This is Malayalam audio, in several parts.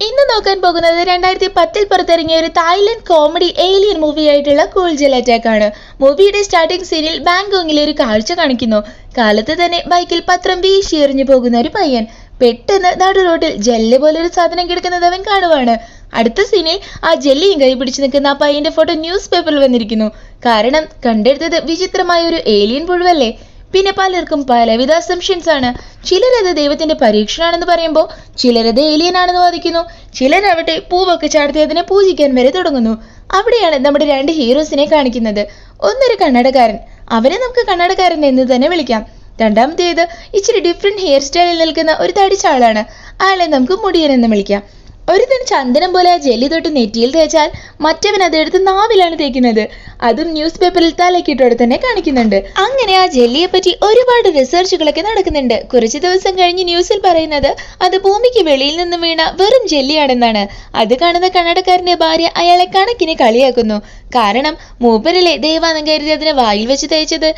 ഇന്ന് നോക്കാൻ പോകുന്നത് 2010 പുറത്തിറങ്ങിയ ഒരു തായ്ലൻഡ് കോമഡി ഏലിയൻ മൂവി ആയിട്ടുള്ള കൂൾ ജെൽ അറ്റാക്ക് ആണ്. മൂവിയുടെ സ്റ്റാർട്ടിംഗ് സീനിൽ ബാങ്കോങ്ങിലെ ഒരു കാഴ്ച കാണിക്കുന്നു. കാലത്ത് തന്നെ ബൈക്കിൽ പത്രം വീശി എറിഞ്ഞു പോകുന്ന ഒരു പയ്യൻ പെട്ടെന്ന് നടു റോഡിൽ ജെല്ല് പോലൊരു സാധനം കിടക്കുന്നത് അവൻ കാണുവാണ്. അടുത്ത സീനിൽ ആ ജെല്ലിയും കൈ പിടിച്ചു നിൽക്കുന്ന ആ പയ്യന്റെ ഫോട്ടോ ന്യൂസ് പേപ്പറിൽ വന്നിരിക്കുന്നു. കാരണം കണ്ടെടുത്തത് വിചിത്രമായ ഒരു ഏലിയൻ പുഴുവല്ലേ. പിന്നെ പലർക്കും പലവിധ അസംഷൻസ് ആണ്. ചിലരത് ദൈവത്തിന്റെ പരീക്ഷണാണെന്ന് പറയുമ്പോൾ ചിലരത് ഏലിയൻ ആണെന്ന് വാദിക്കുന്നു. ചിലരാവട്ടെ പൂവൊക്കെ ചാർത്തി അതിനെ പൂജിക്കാൻ വരെ തുടങ്ങുന്നു. അവിടെയാണ് നമ്മുടെ രണ്ട് ഹീറോസിനെ കാണിക്കുന്നത്. ഒന്നൊരു കന്നഡക്കാരൻ, അവനെ നമുക്ക് കന്നഡക്കാരൻ എന്ന് തന്നെ വിളിക്കാം. രണ്ടാമത്തേത് ഇച്ചിരി ഡിഫറെന്റ് ഹെയർ സ്റ്റൈലിൽ നിൽക്കുന്ന ഒരു തടിച്ച ആളാണ്. ആളെ നമുക്ക് മുടിയൻ എന്ന് വിളിക്കാം. ഒരുത്തൻ ചന്ദനം പോലെ ആ ജെല്ലി തൊട്ട് നെറ്റിയിൽ തേച്ചാൽ മറ്റവൻ അതെടുത്ത് നാവിലാണ് തേക്കുന്നത്. അതും ന്യൂസ് പേപ്പറിൽ തലക്കിട്ടോടെ തന്നെ കാണിക്കുന്നുണ്ട്. അങ്ങനെ ആ ജെല്ലിയെ പറ്റി ഒരുപാട് റിസർച്ചുകളൊക്കെ നടക്കുന്നുണ്ട്. കുറച്ച് ദിവസം കഴിഞ്ഞ് ന്യൂസിൽ പറയുന്നത് അത് ഭൂമിക്ക് വെളിയിൽ നിന്ന് വീണ വെറും ജെല്ലിയാണെന്നാണ്. അത് കാണുന്ന കന്നഡക്കാരന്റെ ഭാര്യ അയാളെ കണക്കിന് കളിയാക്കുന്നു. കാരണം മൂപ്പരിലെ ദൈവാനം കരുതി അതിനെ വായിൽ വെച്ച് തേച്ചത്.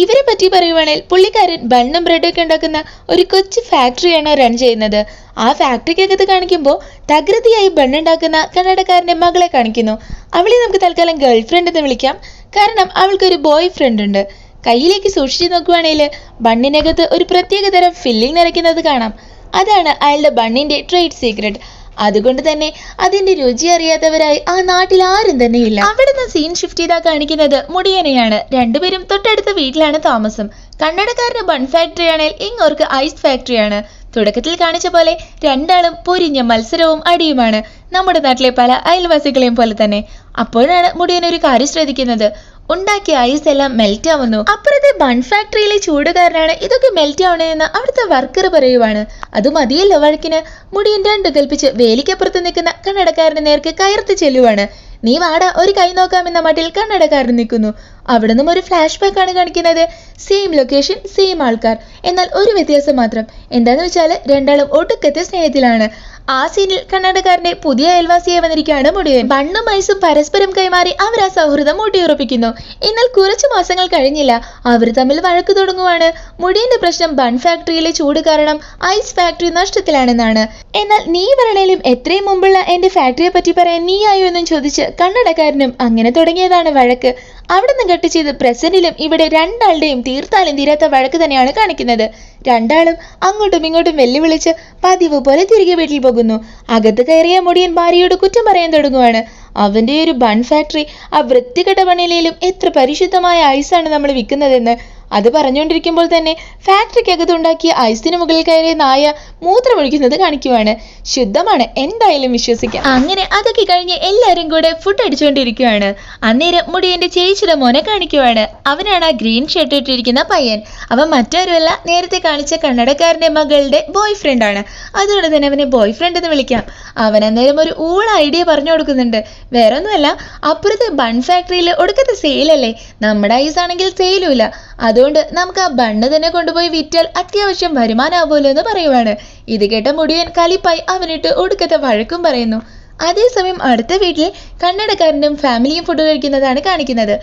ഇവരെ പറ്റി പറയുവാണെങ്കിൽ പുള്ളിക്കാരൻ ബണ്ണും ബ്രെഡൊക്കെ ഉണ്ടാക്കുന്ന ഒരു കൊച്ചു ഫാക്ടറിയാണ് റൺ ചെയ്യുന്നത്. ആ ഫാക്ടറിക്കകത്ത് കാണിക്കുമ്പോൾ തകൃതിയായി ബണ്ണുണ്ടാക്കുന്ന കന്നഡക്കാരന്റെ മകളെ കാണിക്കുന്നു. അവളെ നമുക്ക് തൽക്കാലം ഗേൾ ഫ്രണ്ട് എന്ന് വിളിക്കാം. കാരണം അവൾക്കൊരു ബോയ് ഫ്രണ്ട് ഉണ്ട്. കയ്യിലേക്ക് സൂക്ഷിച്ചു നോക്കുവാണെങ്കിൽ ബണ്ണിനകത്ത് ഒരു പ്രത്യേക തരം ഫില്ലിംഗ് നിറയ്ക്കുന്നത് കാണാം. അതാണ് അയാളുടെ ബണ്ണിന്റെ ട്രേഡ് സീക്രട്ട്. അതുകൊണ്ട് തന്നെ അതിന്റെ രുചി അറിയാത്തവരായി ആ നാട്ടിൽ ആരും തന്നെ ഇല്ല. അവിടുന്ന് സീൻ ഷിഫ്റ്റ് ചെയ്താ കാണിക്കുന്നത് മുടിയനെയാണ്. രണ്ടുപേരും തൊട്ടടുത്ത വീട്ടിലാണ് താമസം. കന്നഡക്കാരുടെ ബൺ ഫാക്ടറി ആണെങ്കിൽ ഇങ്ങോർക്ക് ഐസ് ഫാക്ടറിയാണ്. തുടക്കത്തിൽ കാണിച്ച പോലെ രണ്ടാളും പൊരിഞ്ഞ മത്സരവും അടിയുമാണ്. നമ്മുടെ നാട്ടിലെ പല അയൽവാസികളെയും പോലെ തന്നെ. അപ്പോഴാണ് മുടിയൻ ഒരു കാര്യം ശ്രദ്ധിക്കുന്നത്. ഉണ്ടാക്കിയ ഐസ് എല്ലാം മെൽറ്റ് ആവുന്നു. അപ്പുറത്തെ ബൺ ഫാക്ടറിയിലെ ചൂടുകാരനാണ് ഇതൊക്കെ മെൽറ്റ് ആവണമെന്ന് അവിടുത്തെ വർക്കർ പറയുവാണ്. അത് മതിയല്ലോ വഴക്കിന്. മുടിയൻ രണ്ടു കൽപ്പിച്ച് വേലിക്കപ്പുറത്ത് നിൽക്കുന്ന കന്നഡക്കാരന്റെ നേർക്ക് കയർത്ത് ചെല്ലുവാണ്. നീ വാടാ ഒരു കൈ നോക്കാമെന്ന മട്ടിൽ കന്നഡക്കാരൻ നിൽക്കുന്നു. അവിടെ നിന്നും ഒരു ഫ്ലാഷ് ബാക്ക് ആണ് കാണിക്കുന്നത്. സെയിം ലൊക്കേഷൻ, സെയിം ആൾക്കാർ. എന്നാൽ ഒരു വ്യത്യാസം മാത്രം. എന്താന്ന് വെച്ചാൽ രണ്ടാളും ഒടുക്കത്തെ സ്നേഹത്തിലാണ്. ആ സീനിൽ കന്നഡക്കാരന്റെ പുതിയ അയൽവാസിയെ വന്നിരിക്കുകയാണ് മുടിയൻ. ബണ്ണും ഐസും പരസ്പരം കൈമാറി അവർ ആ സൗഹൃദം ഊട്ടിയുറപ്പിക്കുന്നു. എന്നാൽ കുറച്ചു മാസങ്ങൾ കഴിഞ്ഞില്ല, അവർ തമ്മിൽ വഴക്ക് തുടങ്ങുവാണ്. മുടിയന്റെ പ്രശ്നം ബൺ ഫാക്ടറിയിലെ ചൂട് കാരണം ഐസ് ഫാക്ടറി നഷ്ടത്തിലാണെന്നാണ്. എന്നാൽ നീ വരണേലും എത്രയും മുമ്പുള്ള എന്റെ ഫാക്ടറിയെ പറ്റി പറയാൻ നീ ആയോ എന്നും ചോദിച്ച് കന്നഡക്കാരനും അങ്ങനെ തുടങ്ങിയതാണ് വഴക്ക്. അവിടെ നിന്ന് കട്ട് ചെയ്ത് പ്രസന്റിലും ഇവിടെ രണ്ടാളുടെയും തീർത്താലും തീരാത്ത വഴക്ക് തന്നെയാണ് കാണിക്കുന്നത്. രണ്ടാളും അങ്ങോട്ടും ഇങ്ങോട്ടും വെല്ലുവിളിച്ച് പതിവ് പോലെ തിരികെ വീട്ടിൽ പോകുന്നു. അകത്ത് കയറിയ മുടിയൻ ഭാര്യയോട് കുറ്റം പറയാൻ തുടങ്ങുവാണ്. അവന്റെ ഒരു ബൺ ഫാക്ടറി, ആ വൃത്തികെട്ട പണിയിലും എത്ര പരിശുദ്ധമായ ഐസാണ് നമ്മൾ വിൽക്കുന്നതെന്ന്. അത് പറഞ്ഞുകൊണ്ടിരിക്കുമ്പോൾ തന്നെ ഫാക്ടറിക്കകത്ത് ഉണ്ടാക്കിയ ഐസിന് മുകളിൽ കയറിയ നായ മൂത്രമൊഴിക്കുന്നത് കാണിക്കുവാണ്. ശുദ്ധമാണ്, എന്തായാലും വിശ്വസിക്കാം. അങ്ങനെ അതൊക്കെ കഴിഞ്ഞ് എല്ലാരും കൂടെ ഫുഡ് അടിച്ചുകൊണ്ടിരിക്കുകയാണ്. അന്നേരം മുടിയന്റെ ചേച്ചിയുടെ മോനെ കാണിക്കുവാണ്. അവനാണ് ആ ഗ്രീൻ ഷർട്ട് ഇട്ടിരിക്കുന്ന പയ്യൻ. അവൻ മറ്റാരുമല്ല, നേരത്തെ കാണിച്ച കന്നഡക്കാരന്റെ മകളുടെ ബോയ് ഫ്രണ്ട് ആണ്. അതുകൊണ്ട് തന്നെ അവനെ ബോയ് ഫ്രണ്ട് എന്ന് വിളിക്കാം. അവൻ അന്നേരം ഒരു ഊള ഐഡിയ പറഞ്ഞു കൊടുക്കുന്നുണ്ട്. വേറെ ഒന്നുമല്ല, അപ്പുറത്തെ ബൺ ഫാക്ടറിയിൽ ഒടുക്കത്തെ സെയിലല്ലേ, നമ്മുടെ ഐസ് ആണെങ്കിൽ സെയിലുമില്ല. അതുകൊണ്ട് നമുക്ക് ആ ബണ്ണ് തന്നെ കൊണ്ടുപോയി വിറ്റാൽ അത്യാവശ്യം വരുമാനമാവുമല്ലോ എന്ന് പറയുവാണ്. ഇത് കേട്ട മുടിയൻ കലിപ്പായി അവനിട്ട് ഒടുക്കത്തെ വഴക്കും പറയുന്നു. അതേസമയം അടുത്ത വീട്ടിൽ കന്നഡക്കാരനും ഫാമിലിയും ഫുഡ് കഴിക്കുന്നതാണ് കാണിക്കുന്നത്.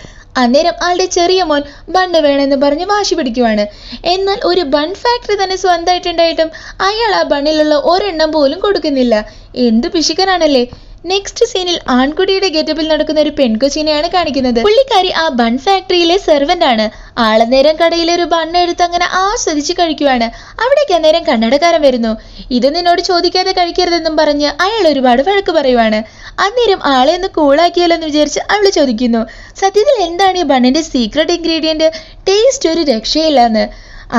അന്നേരം ആളുടെ ചെറിയ മോൻ ബണ്ണ് വേണമെന്ന് പറഞ്ഞ് വാശി പിടിക്കുവാണ്. എന്നാൽ ഒരു ബൺ ഫാക്ടറി തന്നെ സ്വന്തമായിട്ടുണ്ടായിട്ടും അയാൾ ആ ബണ്ണിലുള്ള ഒരെണ്ണം പോലും കൊടുക്കുന്നില്ല. എന്ത് പിശുക്കനാണല്ലേ. നെക്സ്റ്റ് സീനിൽ ആൺകുട്ടിയുടെ ഗെറ്റപ്പിൽ നടക്കുന്ന ഒരു പെൺകൊച്ചിനെയാണ് കാണിക്കുന്നത്. പുള്ളിക്കാരി ആ ബൺ ഫാക്ടറിയിലെ സെർവന്റ് ആണ്. ആളന്നേരം കടയിലെ ഒരു ബണ്ണ് എടുത്ത് അങ്ങനെ ആസ്വദിച്ച് കഴിക്കുവാണ്. അവിടേക്ക് അന്നേരം കന്നഡക്കാരൻ വരുന്നു. ഇത് നിന്നോട് ചോദിക്കാതെ കഴിക്കരുതെന്നും പറഞ്ഞ് അയാൾ ഒരുപാട് വഴക്ക് പറയുവാണ്. അന്നേരം ആളെ ഒന്ന് കൂളാക്കിയല്ലോ എന്ന് വിചാരിച്ച് അവള് ചോദിക്കുന്നു, സത്യത്തിൽ എന്താണ് ഈ ബണ്ണിന്റെ സീക്രട്ട് ഇൻഗ്രീഡിയന്റ്? ടേസ്റ്റ് ഒരു രക്ഷയില്ലാന്ന്.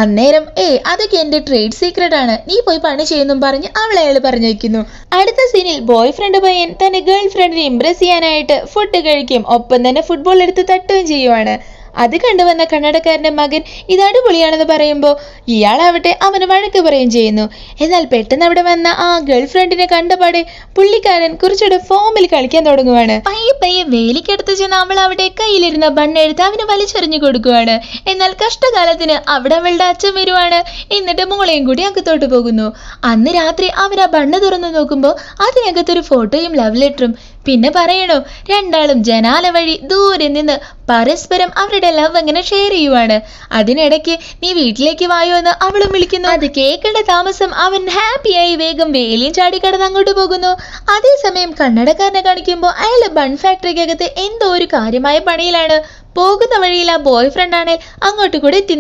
അന്നേരം അതൊക്കെ എന്റെ ട്രേഡ് സീക്രട്ട് ആണ്, നീ പോയി പണി ചെയ്യുന്നും പറഞ്ഞ് അവളെ അയാൾ പറഞ്ഞു വയ്ക്കുന്നു. അടുത്ത സീനിൽ ബോയ് ഫ്രണ്ട് പയ്യൻ തന്റെ ഗേൾ ഫ്രണ്ടിനെ ഇംപ്രസ് ചെയ്യാനായിട്ട് ഫുഡ് കഴിക്കും, ഒപ്പം തന്നെ ഫുട്ബോൾ എടുത്ത് തട്ടുകയും ചെയ്യുവാണ്. അത് കണ്ടുവന്ന കന്നഡക്കാരന്റെ മകൻ ഇത് അടിപൊളിയാണെന്ന് പറയുമ്പോൾ ഇയാളാവട്ടെ അവന് വഴക്ക് പറയുകയും ചെയ്യുന്നു. എന്നാൽ പെട്ടെന്ന് അവിടെ വന്ന ആ ഗേൾ ഫ്രണ്ടിനെ കണ്ടപാടെ പുള്ളിക്കാരൻ കുറച്ചുകൂടെ ഫോമിൽ കളിക്കാൻ തുടങ്ങുവാണ്. പയ്യെ പയ്യെ വേലിക്കടുത്ത് ചെന്ന് അവൾ അവിടെ കയ്യിലിരുന്ന ബണ്ണെടുത്ത് അവന് വലിച്ചെറിഞ്ഞു കൊടുക്കുവാണ്. എന്നാൽ കഷ്ടകാലത്തിന് അവിടെ അവളുടെ അച്ഛൻ വരുവാണ്. എന്നിട്ട് മോളെയും കൂടി അകത്തോട്ട് പോകുന്നു. അന്ന് രാത്രി അവർ ആ ബണ്ണ് തുറന്നു നോക്കുമ്പോൾ അതിനകത്തൊരു ഫോട്ടോയും ലവ് ലെറ്ററും പിന്നെ പറയണോ, രണ്ടാളും ജനാല വഴി ദൂരെ നിന്ന് പരസ്പരം അവരുടെ ലവ് അങ്ങനെ ഷെയർ ചെയ്യുവാണ്. അതിനിടയ്ക്ക് നീ വീട്ടിലേക്ക് വായോ എന്ന് അവളും വിളിക്കുന്നു. അത് കേൾക്കേണ്ട താമസം അവൻ ഹാപ്പിയായി വേഗം വേലിയും ചാടിക്കടന്ന് അങ്ങോട്ട് പോകുന്നു. അതേസമയം കണ്ണടക്കാരനെ കാണിക്കുമ്പോൾ അയാൾ ബൺ ഫാക്ടറിക്കകത്ത് എന്തോ ഒരു കാര്യമായ പണിയിലാണ്. പോകുന്ന വഴിയിൽ ആ ബോയ് ഫ്രണ്ട് ആണെങ്കിൽ അങ്ങോട്ട് കൂടെ എത്തി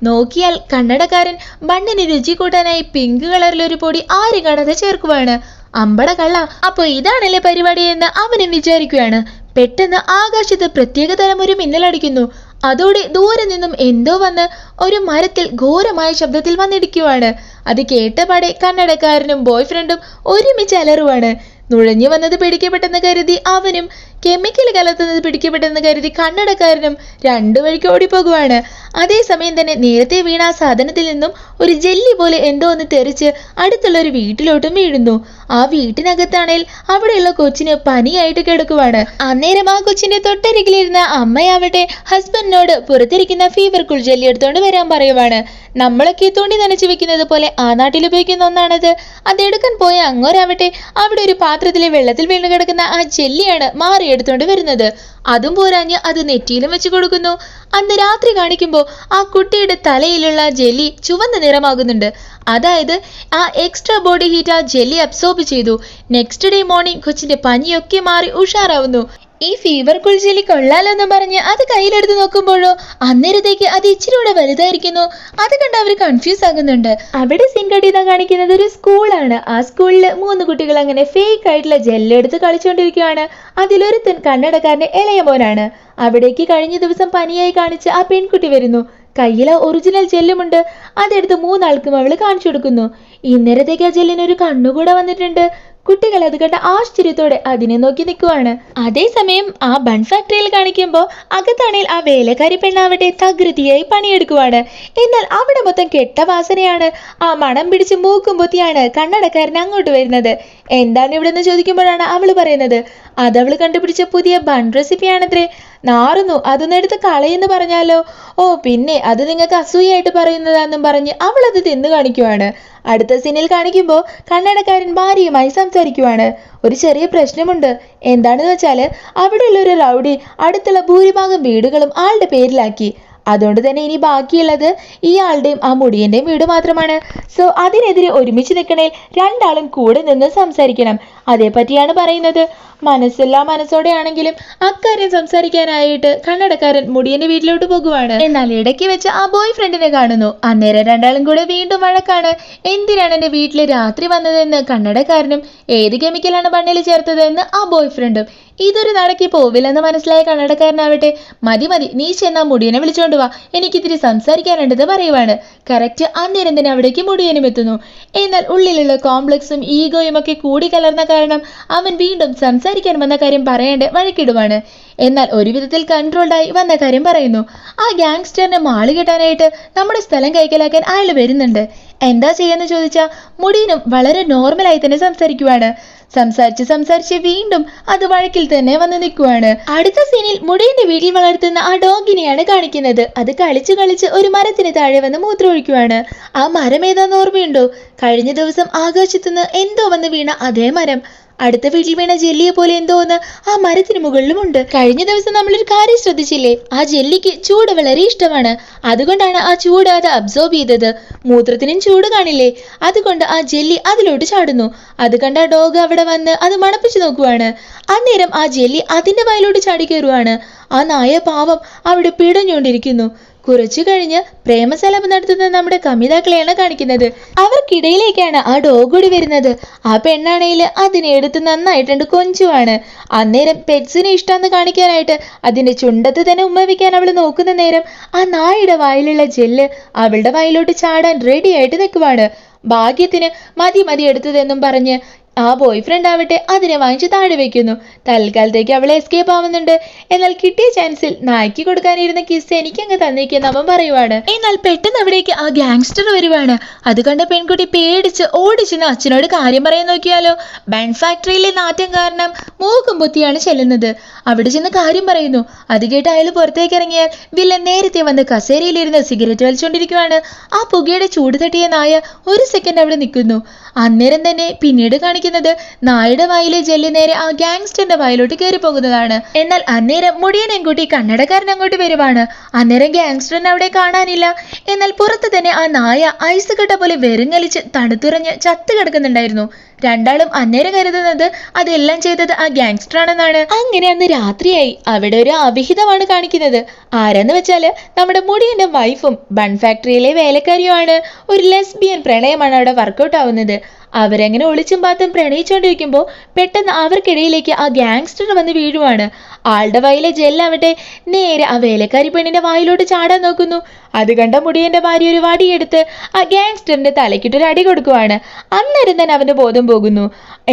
നോക്കിയാൽ കണ്ണടക്കാരൻ ബണ്ണിന് രുചി കൂട്ടാനായി പിങ്ക് കളറിലൊരു പൊടി ആരും കാണാതെ ചേർക്കുവാണ്. അമ്പട കള്ള, അപ്പൊ ഇതാണല്ലേ പരിപാടി എന്ന് അവനും വിചാരിക്കുകയാണ്. പെട്ടെന്ന് ആകാശത്ത് പ്രത്യേക തരം ഒരു മിന്നലടിക്കുന്നു. അതോടെ ദൂരെ നിന്നും എന്തോ വന്ന് ഒരു മരത്തിൽ ഘോരമായ ശബ്ദത്തിൽ വന്നിടിക്കുവാണ്. അത് കേട്ടപാടെ കണ്ണടക്കാരനും ബോയ് ഫ്രണ്ടും ഒരുമിച്ച് അലറുവാണ്. നുഴഞ്ഞു വന്നത് പിടിക്കപ്പെട്ടെന്ന് കരുതി അവനും, കെമിക്കൽ കലർത്തുന്നത് പിടിക്കപ്പെട്ടെന്ന് കരുതി കണ്ണടക്കാരനും രണ്ടു വഴിക്ക് ഓടിപ്പോകുവാണ്. അതേസമയം തന്നെ നേരത്തെ വീണ ആ സാധനത്തിൽ നിന്നും ഒരു ജെല്ലി പോലെ എന്തോ ഒന്ന് തെറിച്ച് അടുത്തുള്ള ഒരു വീട്ടിലോട്ടും വീഴുന്നു. ആ വീട്ടിനകത്താണേൽ അവിടെയുള്ള കൊച്ചിന് പനിയായിട്ട് കിടക്കുവാണ്. അന്നേരം ആ കൊച്ചിന്റെ തൊട്ടരികിലിരുന്ന അമ്മയാവട്ടെ ഹസ്ബൻഡിനോട് പുറത്തിരിക്കുന്ന ഫീവർ കൂൾ ജെല്ലി എടുത്തോണ്ട് വരാൻ പറയുവാണ്. നമ്മളൊക്കെ തുണി നനച്ചു വെക്കുന്നത് പോലെ ആ നാട്ടിൽ ഉപയോഗിക്കുന്ന ഒന്നാണത്. അതെടുക്കാൻ പോയ അങ്ങോരാവട്ടെ അവിടെ ഒരു പാത്രത്തിലെ വെള്ളത്തിൽ വീണ് കിടക്കുന്ന ആ ജെല്ലിയാണ് മാറിയെടുത്തോണ്ട് വരുന്നത്. അതും പോരാഞ്ഞ് അത് നെറ്റിയിലും വെച്ച് കൊടുക്കുന്നു. അന്ന് രാത്രി കാണിക്കുമ്പോൾ ആ കുട്ടിയുടെ തലയിലുള്ള ജെല്ലി ചുവന്ന നിറമാകുന്നുണ്ട്. അതായത് ആ എക്സ്ട്രാ ബോഡി ഹീറ്റ് ആ ജെല്ലി അബ്സോർബ് ചെയ്തു. നെക്സ്റ്റ് ഡേ മോർണിംഗ് കൊച്ചിന്റെ പനിയൊക്കെ മാറി ഉഷാറാവുന്നു. ഈ ഫീവർ കൂൾ ജെല്ലി കൊള്ളാലോന്നും പറഞ്ഞ് അത് കയ്യിലെടുത്ത് നോക്കുമ്പോഴോ അന്നേരത്തേക്ക് അത് ഇച്ചിരി വലുതായിരിക്കുന്നു. അത് കണ്ട് അവർ കൺഫ്യൂസ് ആകുന്നുണ്ട്. അവിടെ സീൻ കട്ടിതാ കാണിക്കുന്നത് ഒരു സ്കൂളാണ്. ആ സ്കൂളിൽ 3 കുട്ടികൾ അങ്ങനെ ഫേക്ക് ആയിട്ടുള്ള ജെല്ലെടുത്ത് കളിച്ചുകൊണ്ടിരിക്കുകയാണ്. അതിലൊരുത്തൻ കണ്ണടക്കാരന്റെ ഇളയ മോനാണ്. അവിടേക്ക് കഴിഞ്ഞ ദിവസം പനിയായി കാണിച്ച് ആ പെൺകുട്ടി വരുന്നു. കയ്യിലെ ഒറിജിനൽ ജെല്ലുമുണ്ട്. അതെടുത്ത് 3 ആൾക്കും അവള് കാണിച്ചു കൊടുക്കുന്നു. ഇന്നേരത്തേക്ക് ആ ജെല്ലിനൊരു കണ്ണുകൂടെ വന്നിട്ടുണ്ട്. കുട്ടികൾ അത് കണ്ട ആശ്ചര്യത്തോടെ അതിനെ നോക്കി നിൽക്കുവാണ്. അതേസമയം ആ ബൺ ഫാക്ടറിയിൽ കാണിക്കുമ്പോൾ അകത്താണേൽ ആ വേലക്കാരി പെണ്ണാവട്ടെ തകൃതിയായി പണിയെടുക്കുവാണ്. എന്നാൽ അവിടെ മൊത്തം കെട്ട വാസനയാണ്. ആ മണം പിടിച്ച് മൂക്കും പൊത്തിയാണ് കണ്ണടക്കാരൻ അങ്ങോട്ട് വരുന്നത്. എന്താണ് ഇവിടെ നിന്ന് ചോദിക്കുമ്പോഴാണ് അവള് പറയുന്നത് അതവള് കണ്ടുപിടിച്ച പുതിയ ബൺ റെസിപ്പിയാണത്രേ. നാറുന്നു, അതൊന്നും എടുത്ത് കളയെന്ന് പറഞ്ഞാലോ. ഓ പിന്നെ അത് നിങ്ങൾക്ക് അസൂയായിട്ട് പറയുന്നതാണെന്നും പറഞ്ഞ് അവൾ അത് തിന്നു കാണിക്കുവാണ്. അടുത്ത സീനിൽ കാണിക്കുമ്പോൾ കണ്ണടക്കാരൻ ഭാര്യയുമായി സംസാരിക്കുവാണ്. ഒരു ചെറിയ പ്രശ്നമുണ്ട്. എന്താണെന്ന് വെച്ചാൽ അവിടെയുള്ള ഒരു റൗഡി അടുത്തുള്ള ഭൂരിഭാഗം വീടുകളും ആളുടെ പേരിലാക്കി. അതുകൊണ്ട് തന്നെ ഇനി ബാക്കിയുള്ളത് ഇയാളുടെയും ആ മുടിയന്റെയും വീട് മാത്രമാണ്. സോ അതിനെതിരെ ഒരുമിച്ച് നിൽക്കണേൽ രണ്ടാളും കൂടെ നിന്ന് സംസാരിക്കണം. അതേപറ്റിയാണ് പറയുന്നത്. മനസ്സില്ലാ മനസ്സോടെ ആണെങ്കിലും അക്കാര്യം സംസാരിക്കാനായിട്ട് കണ്ണടക്കാരൻ മുടിയന്റെ വീട്ടിലോട്ട് പോകുവാണ്. എന്നാൽ ഇടയ്ക്ക് വെച്ച് ആ ബോയ് ഫ്രണ്ടിനെ കാണുന്നു. അന്നേരം രണ്ടാളും കൂടെ വീണ്ടും വഴക്കാണ്. എന്തിനാണ് എന്റെ വീട്ടിൽ രാത്രി വന്നതെന്ന് കണ്ണടക്കാരനും ഏത് കെമിക്കലാണ് ബണ്ണിൽ ചേർത്തതെന്ന് ആ ബോയ് ഫ്രണ്ടും. ഇതൊരു നടക്കി പോവില്ലെന്ന് മനസ്സിലായ കണ്ണടക്കാരനാവട്ടെ മതി നീ ചെന്നാ മുടിയനെ വിളിച്ചോണ്ട് വാ, എനിക്കിത്തിരി സംസാരിക്കാനുണ്ടെന്ന് പറയുവാണ്. കറക്റ്റ് അന്നേരം തന്നെ അവിടേക്ക് മുടിയനും എത്തുന്നു. എന്നാൽ ഉള്ളിലുള്ള കോംപ്ലക്സും ഈഗോയും ഒക്കെ കൂടി കലർന്ന കാരണം അവൻ വീണ്ടും സംസാരിക്കാൻ വന്ന കാര്യം പറയാണ്ട് വഴക്കിടുവാണ്. എന്നാൽ ഒരു വിധത്തിൽ കൺട്രോൾഡായി വന്ന കാര്യം പറയുന്നു. ആ ഗ്യാങ്സ്റ്ററിനെ മാള് കെട്ടാനായിട്ട് നമ്മുടെ സ്ഥലം കൈക്കലാക്കാൻ അയാൾ വരുന്നുണ്ട്. എന്താ ചെയ്യാന്ന് ചോദിച്ചാൽ മുടിയനും വളരെ നോർമലായി തന്നെ സംസാരിക്കുവാണ്. സംസാരിച്ച് വീണ്ടും അത് വഴക്കിൽ തന്നെ വന്ന് നിൽക്കുവാണ്. അടുത്ത സീനിൽ മുടിയന്റെ വീട്ടിൽ വളർത്തുന്ന ആ ഡോഗിനെയാണ് കാണിക്കുന്നത്. അത് കളിച്ച് ഒരു മരത്തിന് താഴെ വന്ന് മൂത്രമൊഴിക്കുവാണ്. ആ മരം ഏതാന്ന് ഓർമ്മയുണ്ടോ? കഴിഞ്ഞ ദിവസം ആകാശത്തുനിന്ന് എന്തോ വന്ന് വീണ അതേ മരം. അടുത്ത വീട്ടിൽ വീണ ജെല്ലിയെ പോലെ എന്തോ ഒന്ന് ആ മരത്തിന് മുകളിലുമുണ്ട്. കഴിഞ്ഞ ദിവസം നമ്മളൊരു കാര്യം ശ്രദ്ധിച്ചില്ലേ? ആ ജെല്ലിക്ക് ചൂട് വളരെ ഇഷ്ടമാണ്. അതുകൊണ്ടാണ് ആ ചൂട് അത് അബ്സോർബ് ചെയ്തത്. മൂത്രത്തിനും ചൂട് കാണില്ലേ? അതുകൊണ്ട് ആ ജെല്ലി അതിലോട്ട് ചാടുന്നു. അത് കണ്ട ഡോഗ് അവിടെ വന്ന് അത് മണപ്പിച്ചു നോക്കുവാണ്. അന്നേരം ആ ജെല്ലി അതിന്റെ വായിലോട്ട് ചാടി കയറുവാണ്. ആ നായ പാവം അവിടെ പിടഞ്ഞുകൊണ്ടിരിക്കുന്നു. കുറച്ചു കഴിഞ്ഞ് പ്രേമസലഭം നടത്തുന്ന നമ്മുടെ കമിതാക്കളെയാണ് കാണിക്കുന്നത്. അവർക്കിടയിലേക്കാണ് ആ ഡോഗുടി വരുന്നത്. ആ പെണ്ണാണേൽ അതിനെ എടുത്ത് നന്നായിട്ടുണ്ട് കൊഞ്ചുവാണ്. അന്നേരം പെറ്റ്സിനെ ഇഷ്ടമെന്ന് കാണിക്കാനായിട്ട് അതിന്റെ ചുണ്ടത്ത് തന്നെ ഉമ്മ വയ്ക്കാൻ അവൾ നോക്കുന്ന നേരം ആ നായയുടെ വായിലുള്ള ജെല്ല് അവളുടെ വായിലോട്ട് ചാടാൻ റെഡി ആയിട്ട് നിൽക്കുവാണ്. ഭാഗ്യത്തിന് മതി എടുത്തതെന്നും പറഞ്ഞ് ആ ബോയ് ഫ്രണ്ട് ആവട്ടെ അതിനെ വാങ്ങിച്ച് താഴെ വെക്കുന്നു. തൽക്കാലത്തേക്ക് അവളെ എസ്കേപ്പ് ആവുന്നുണ്ട്. എന്നാൽ കിട്ടിയ ചാൻസിൽ നായ്ക്ക് കൊടുക്കാനിരുന്ന കിസ് എനിക്കങ്ങ് തന്നേക്കെന്ന് അവൻ പറയുവാണ്. എന്നാൽ പെട്ടെന്ന് അവിടേക്ക് ആ ഗ്യാങ്സ്റ്റർ വരുവാണ്. അത് കണ്ട പെൺകുട്ടി പേടിച്ച് ഓടിച്ചെന്ന് അച്ഛനോട് കാര്യം പറയാൻ നോക്കിയാലോ. ബൺ ഫാക്ടറിയിലെ നാറ്റം കാരണം മൂക്കും പൊത്തിയാണ് ചെല്ലുന്നത്. അവിടെ ചെന്ന് കാര്യം പറയുന്നു. അത് കേട്ട് അയാൾ പുറത്തേക്ക് ഇറങ്ങിയാൽ വില്ലൻ നേരത്തെ വന്ന് കസേരയിലിരുന്ന് സിഗരറ്റ് വലിച്ചുകൊണ്ടിരിക്കുവാണ്. ആ പുകയുടെ ചൂട് തട്ടിയ നായ ഒരു സെക്കൻഡ് അവിടെ നിൽക്കുന്നു. അന്നേരം തന്നെ പിന്നീട് കാണിക്കുന്നു കാണിക്കുന്നത് നായയുടെ വായിലെ ജെല്ലി നേരെ ആ ഗാങ്സ്റ്ററിന്റെ വായിലോട്ട് കയറി പോകുന്നതാണ്. എന്നാൽ അന്നേരം മുടിയനെയും കൂട്ടി കന്നഡക്കാരൻ അങ്ങോട്ട് വരുവാണ്. അന്നേരം ഗാങ്സ്റ്ററിനെ അവിടെ കാണാനില്ല. എന്നാൽ പുറത്ത് തന്നെ ആ നായ ഐസ് കട്ട പോലെ വെറുങ്ങലിച്ച് തണുത്തുറഞ്ഞ് ചത്തു കിടക്കുന്നുണ്ടായിരുന്നു. രണ്ടാളും അന്നേരം കരുതുന്നത് അതെല്ലാം ചെയ്തത് ആ ഗാങ്സ്റ്റർ ആണെന്നാണ്. അങ്ങനെ അന്ന് രാത്രിയായി. അവിടെ ഒരു അവിഹിതമാണ് കാണിക്കുന്നത്. ആരെന്ന് വെച്ചാല് നമ്മുടെ മുടിയന്റെ വൈഫും ബൺ ഫാക്ടറിയിലെ വേലക്കാരിയുമാണ്. ഒരു ലെസ്ബിയൻ പ്രണയമാണ് അവിടെ വർക്കൗട്ട് ആവുന്നത്. അവരങ്ങനെ ഒളിച്ചും പാത്തും പ്രണയിച്ചുകൊണ്ടിരിക്കുമ്പോൾ പെട്ടെന്ന് അവർക്കിടയിലേക്ക് ആ ഗാങ്സ്റ്റർ വന്ന് വീഴുവാണ്. ആളുടെ വായിലെ ജെല്ലാവട്ടെ നേരെ ആ വേലക്കാരി പെണ്ണിന്റെ വായിലോട്ട് ചാടാൻ നോക്കുന്നു. അത് കണ്ട മുടിയന്റെ ഭാര്യ ഒരു വടിയെടുത്ത് ആ ഗാങ്സ്റ്ററിന്റെ തലക്കിട്ടൊരു അടി കൊടുക്കുവാണ്. അന്നേരം തന്നെ അവന്റെ ബോധം പോകുന്നു.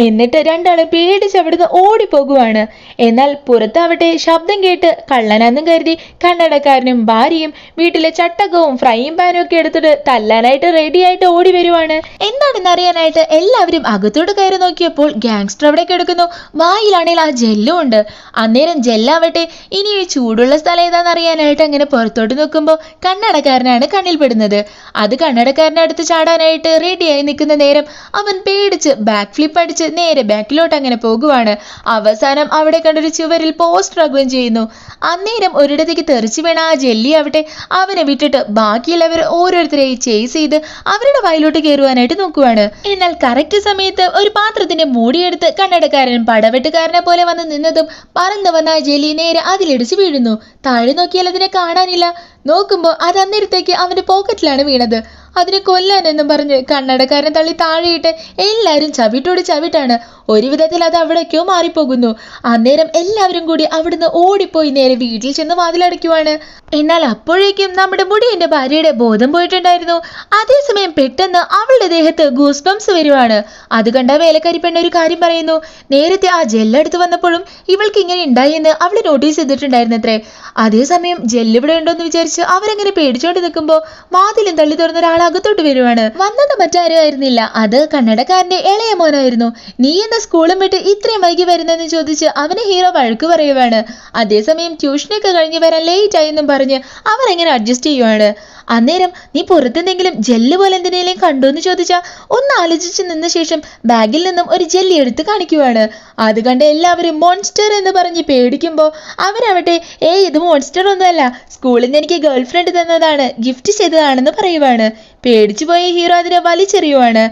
എന്നിട്ട് രണ്ടാളും പേടിച്ച് അവിടുന്ന് ഓടിപ്പോകുവാണ്. എന്നാൽ പുറത്താവട്ടെ ശബ്ദം കേട്ട് കള്ളനാന്നും കരുതി കന്നഡക്കാരനും ഭാര്യയും വീട്ടിലെ ചട്ടകവും ഫ്രൈയും പാനും ഒക്കെ എടുത്തിട്ട് തല്ലാനായിട്ട് റെഡിയായിട്ട് ഓടി വരുവാണ്. എന്താണെന്ന് അറിയാനായിട്ട് എല്ലാവരും അകത്തോട്ട് കയറി നോക്കിയപ്പോൾ ഗാങ്സ്റ്റർ അവിടെ കിടക്കുന്നു. വായിലാണെങ്കിൽ ആ ജെല്ലും ഉണ്ട്. അന്നേരം ജെല്ലാവട്ടെ ഇനി ഈ ചൂടുള്ള സ്ഥലം ഏതാന്ന് അറിയാനായിട്ട് അങ്ങനെ പുറത്തോട്ട് നോക്കുമ്പോൾ കന്നഡക്കാരനാണ് കണ്ണിൽ പെടുന്നത്. അത് കന്നഡക്കാരനെ അടുത്ത് ചാടാനായിട്ട് റെഡിയായി നിൽക്കുന്ന നേരം അവൻ പേടിച്ച് ബാക്ക് ഫ്ലിപ്പ് അടിച്ച് നേരെ ബാക്കിലോട്ട് അങ്ങനെ പോകുവാണ്. അവസാനം അവിടെ കണ്ടൊരു ചുവരിൽ പോസ്റ്റർ ആകുകയും ചെയ്യുന്നു. അന്നേരം ഒരിടത്തേക്ക് തെറിച്ചു വീണ ആ ജെല്ലി ആവട്ടെ അവനെ വിട്ടിട്ട് ബാക്കിയുള്ളവർ ഓരോരുത്തരെയും ചേസ് ചെയ്ത് അവരുടെ വായിലോട്ട് കയറുവാനായിട്ട് നോക്കുവാണ്. എന്നാൽ കറക്റ്റ് സമയത്ത് ഒരു പാത്രത്തിന്റെ മൂടിയെടുത്ത് കന്നഡക്കാരൻ പടവെട്ടുകാരനെ പോലെ വന്ന് നിന്നതും പറന്നു വന്ന ആ ജെല്ലി നേരെ അതിലിടിച്ച് വീഴുന്നു. താഴെ നോക്കിയാൽ അതിനെ കാണാനില്ല. നോക്കുമ്പോൾ അത് അന്നേരത്തേക്ക് അവന്റെ പോക്കറ്റിലാണ് വീണത്. അതിനെ കൊല്ലാനെന്നും പറഞ്ഞ് കന്നഡക്കാരൻ തള്ളി താഴെയിട്ട് എല്ലാവരും ചവിട്ടോട് ചവിട്ടാണ്. ഒരു വിധത്തിൽ അത് അവിടേക്കോ മാറിപ്പോകുന്നു. അന്നേരം എല്ലാവരും കൂടി അവിടുന്ന് ഓടിപ്പോയി നേരെ വീട്ടിൽ ചെന്ന് വാതിലടയ്ക്കുവാണ്. എന്നാൽ അപ്പോഴേക്കും നമ്മുടെ മുടിയന്റെ ഭാര്യയുടെ ബോധം പോയിട്ടുണ്ടായിരുന്നു. അതേസമയം പെട്ടെന്ന് അവളുടെ ദേഹത്ത് ഗൂസ് ബംസ് വരുവാണ്. അത് കണ്ട വേലക്കാരി പെണ്ണ് ഒരു കാര്യം പറയുന്നു. നേരത്തെ ആ ജെല്ലെടുത്ത് വന്നപ്പോഴും ഇവൾക്ക് ഇങ്ങനെ ഉണ്ടായി എന്ന് അവള് നോട്ടീസ് ചെയ്തിട്ടുണ്ടായിരുന്നത്രേ. അതേസമയം ജെല്ലിവിടെ ഉണ്ടോന്ന് വിചാരിച്ച് അവരങ്ങനെ പേടിച്ചോണ്ട് നിൽക്കുമ്പോൾ വാതിലും തള്ളി തുറന്ന ഒരാൾ അകത്തോട്ട് വരുവാണ്. വന്നത് മറ്റാരും ആയിരുന്നില്ല, അത് കന്നഡക്കാരന്റെ ഇളയ മോനായിരുന്നു. നീ എന്താ സ്കൂളും വിട്ട് ഇത്രയും വൈകി വരുന്നെന്ന് ചോദിച്ച് അവനെ ഹീറോ വഴക്ക് പറയുവാണ്. അതേസമയം ട്യൂഷനൊക്കെ കഴിഞ്ഞ് വരാൻ ലേറ്റ് ആയെന്നും പറഞ്ഞ് അവരെങ്ങനെ അഡ്ജസ്റ്റ് ചെയ്യുവാണ്. അന്നേരം നീ പുറത്തെന്തെങ്കിലും ജെല്ല് പോലെ എന്തിനേലും കണ്ടോ എന്ന് ചോദിച്ചാൽ ഒന്ന് ആലോചിച്ച് നിന്ന ശേഷം ബാഗിൽ നിന്നും ഒരു ജെല്ലി എടുത്ത് കാണിക്കുവാണ്. അത് കണ്ട് എല്ലാവരും മോൺസ്റ്റർ എന്ന് പറഞ്ഞ് പേടിക്കുമ്പോൾ അവരവട്ടെ ഇത് മോൺസ്റ്റർ ഒന്നുമല്ല, സ്കൂളിൽ നിന്ന് എനിക്ക് ഗേൾ ഫ്രണ്ട് തന്നതാണ്, ഗിഫ്റ്റ് ചെയ്തതാണെന്ന് പറയുവാണ്. പേടിച്ചു പോയ ഹീറോ അതിനെ വലിച്ചെറിയുവാണ്.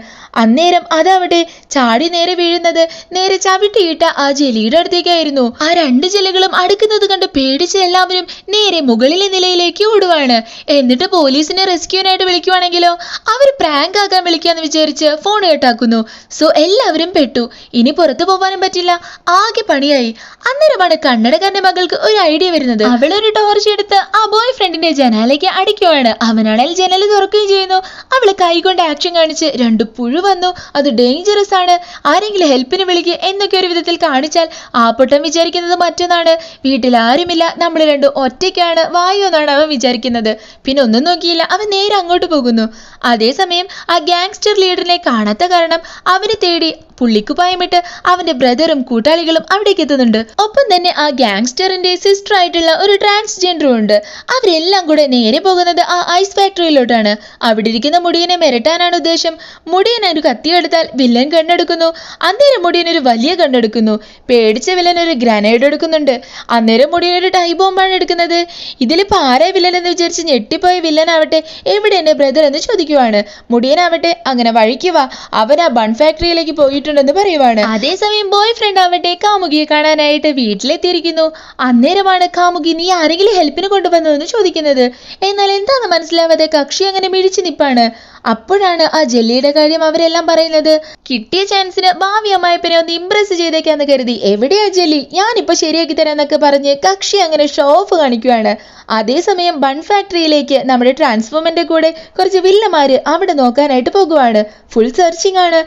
അന്നേരം അതവിടെ ചാടി നേരെ വീഴുന്നത് നേരെ ചവിട്ടിയിട്ട ആ ജെല്ലിയുടെ അടുത്തേക്കായിരുന്നു. ആ രണ്ട് ജെല്ലുകളും അടുക്കുന്നത് കണ്ട് പേടിച്ച് എല്ലാവരും നേരെ മുകളിലെ നിലയിലേക്ക് ഓടുവാണ്. എന്നിട്ട് പോലീസിനെ റെസ്ക്യൂവിനായിട്ട് വിളിക്കുവാണെങ്കിലോ അവർ പ്രാങ്ക് ആക്കാൻ വിളിക്കാന്ന് വിചാരിച്ച് ഫോൺ കട്ടാക്കുന്നു. സോ എല്ലാവരും പെട്ടു. ഇനി പുറത്തു പോവാനും പറ്റില്ല. ആകെ പണിയായി. അന്നേരമാണ് കന്നഡക്കാരന്റെ മകൾക്ക് ഒരു ഐഡിയ വരുന്നത്. അവളൊരു ടോർച്ച് എടുത്ത് ആ ബോയ് ഫ്രണ്ടിന്റെ ജനാലേക്ക് അടിക്കുവാണ്. അവനാണെങ്കിൽ ജനൽ തുറക്കുകയും ചെയ്യുന്നു. അവള് കൈകൊണ്ട് ആക്ഷൻ കാണിച്ച് രണ്ട് പുഴു വന്നു, അത് ഡേഞ്ചറസ് ആണ്, ആരെങ്കിലും ഹെൽപ്പിന് വിളിക്കുക എന്നൊക്കെ ഒരു വിധത്തിൽ കാണിച്ചാൽ ആ പൊട്ടൻ വിചാരിക്കുന്നത് മറ്റൊന്നാണ്. വീട്ടിൽ ആരുമില്ല, നമ്മൾ രണ്ടും ഒറ്റയ്ക്കാണ്, വായു എന്നാണ് അവൻ വിചാരിക്കുന്നത്. പിന്നെ ഒന്നും നോക്കിയില്ല, അവൻ നേരെ അങ്ങോട്ട് പോകുന്നു. അതേസമയം ആ ഗാങ്സ്റ്റർ ലീഡറിനെ കാണാത്ത കാരണം അവനെ തേടി പുള്ളിക്കുപായമിട്ട് അവന്റെ ബ്രദറും കൂട്ടാളികളും അവിടേക്ക് എത്തുന്നുണ്ട്. ഒപ്പം തന്നെ ആ ഗാങ്സ്റ്ററിന്റെ സിസ്റ്റർ ആയിട്ടുള്ള ഒരു ട്രാൻസ്ജെൻഡറും ഉണ്ട്. അവരെല്ലാം കൂടെ നേരെ പോകുന്നത് ആ ഐസ് ഫാക്ടറിയിലോട്ടാണ്. അവിടെ ഇരിക്കുന്ന മുടിയനെ മിരട്ടാനാണ് ഉദ്ദേശം. മുടിയൻ ഒരു കത്തിയെടുത്താൽ വില്ലൻ കണ്ണെടുക്കുന്നു. അന്നേരം മുടിയൻ ഒരു വലിയ കണ്ണെടുക്കുന്നു. പേടിച്ച വില്ലൻ ഒരു ഗ്രാനൈഡ് എടുക്കുന്നുണ്ട്. അന്നേരം മുടിയൻ ഒരു ടൈ ബോംബാണ് എടുക്കുന്നത്. ഇതിലിപ്പോ ആരെ വില്ലൻ എന്ന് വിചാരിച്ച് ഞെട്ടിപ്പോയ വില്ലനാവട്ടെ എവിടെ എന്റെ ബ്രദർ എന്ന് ചോദിക്കുവാണ്. മുടിയനാവട്ടെ അങ്ങനെ വഴിക്കുക, അവൻ ആ ബൺ ഫാക്ടറിയിലേക്ക് പോയിട്ടുണ്ടെന്ന് പറയുവാണ്. അതേസമയം ബോയ് ഫ്രണ്ട് ആവട്ടെ കാമുകിയെ കാണാനായിട്ട് വീട്ടിലെത്തിയിരിക്കുന്നു. അന്നേരമാണ് കാമുകി നീ ആരെങ്കിലും ഹെൽപ്പിന് കൊണ്ടുവന്നു എന്ന് ചോദിക്കുന്നത്. എന്നാൽ എന്താന്ന് മനസ്സിലാവാതെ കക്ഷി അങ്ങനെ മിഴിച്ചു നിപ്പാണ്. അപ്പോഴാണ് ആ ജെല്ലിയുടെ കാര്യം അവരെല്ലാം പറയുന്നത്. കിട്ടിയ ചാൻസിന് ഭാവി അമ്മായിപ്പനെ ഒന്ന് ഇംപ്രസ് ചെയ്തേക്കാന്ന് കരുതി എവിടെയാ ജെല്ലി, ഞാനിപ്പോ ശരിയാക്കി തരാന്നൊക്കെ പറഞ്ഞ് കക്ഷി അങ്ങനെ ഷോ ഓഫ് കാണിക്കുവാണ്. അതേസമയം ബൺ ഫാക്ടറിയിലേക്ക് നമ്മുടെ ട്രാൻസ്ഫോമറിന്റെ കൂടെ കുറച്ച് വില്ലന്മാര് അവിടെ നോക്കാനായിട്ട് പോകുവാണ്. ഫുൾ സെർച്ചിങ് ആണ്.